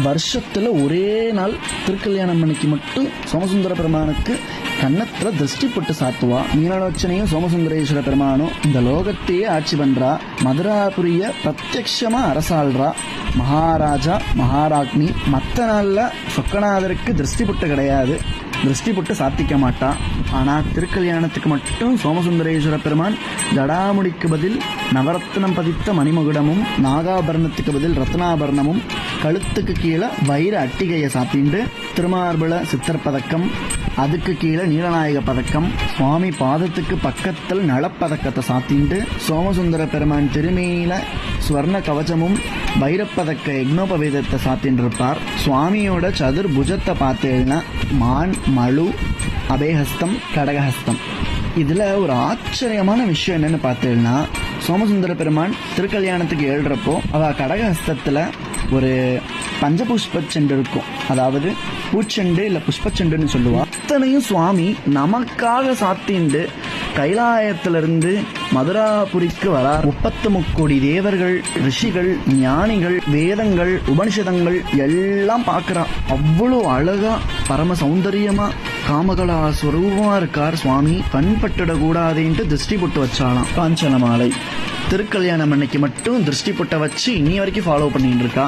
வருஷத்துல ஒரே நாள் திருக்கல்யாணம் அன்னைக்கு மட்டும் சோமசுந்தர பெருமானுக்கு கன்னத்துல திருஷ்டி போட்டு சாத்துவா. மீனாட்சனையும் சோமசுந்தரேஸ்வர பெருமானும் இந்த லோகத்தையே ஆட்சி பண்றா. மதுராபுரிய பிரத்யக்ஷமா அரசாள்றா. மகாராஜா மகாராக்னி. மற்ற நாள்ல சொக்கநாதருக்கு திருஷ்டி பொட்டு கிடையாது, திருஷ்டி பொட்டு சாத்திக்க மாட்டான். ஆனா திருக்கல்யாணத்துக்கு மட்டும் சோமசுந்தரேஸ்வர பெருமான் ஜடாமுடிக்கு பதில் நவரத்னம் பதித்த மணிமகுடமும், நாகாபரணத்துக்கு பதில் ரத்னாபரணமும், கழுத்துக்கு கீழே வைர அட்டிகையை சாத்திண்டு, திருமார்புல சித்தர் பதக்கம், அதுக்கு கீழே நீலநாயக பதக்கம், சுவாமி பாதத்துக்கு பக்கத்தில் நலப்பதக்கத்தை சாத்திண்டு, சோமசுந்தர பெருமான் திருமேல ஸ்வர்ண கவச்சமும் வைரப்பதக்க யக்னோபவேதத்தை சாத்தின்னு இருப்பார். சுவாமியோட சதுர் புஜத்தை பார்த்தேன்னா மான், மழு, அபேஹஸ்தம், கடகஹஸ்தம். இதுல ஒரு ஆச்சரியமான விஷயம் என்னன்னு பார்த்தேன்னா, சோமசுந்தர பெருமான் திருக்கல்யாணத்துக்கு எழுறப்போ அவ கடகஹஸ்தத்துல ஒரு பஞ்சபுஷ்ப செண்டு இருக்கும், அதாவது பூச்செண்டு இல்ல புஷ்பச்செண்டுன்னு சொல்லுவா. அத்தனையும் சுவாமி நமக்காக சாத்திண்டு கைலாயத்திலிருந்து மதுராபுரிக்கு வரார். 33 கோடி தேவர்கள், ரிஷிகள், ஞானிகள், வேதங்கள், உபனிஷதங்கள் எல்லாம் பார்க்கிறா. அவ்வளவு அழகா பரம சௌந்தரியமா காமகலா ஸ்வரூபமா இருக்கார் சுவாமி. கண்பட்டுட கூடாதுன்ட்டு திருஷ்டி போட்டு வச்சாலாம். காஞ்சன மாலை திருக்கல்யாணம் அன்னைக்கு மட்டும் திருஷ்டி பொட்டை வச்சு இன்னி வரைக்கும் ஃபாலோ பண்ணிட்டு இருக்கா.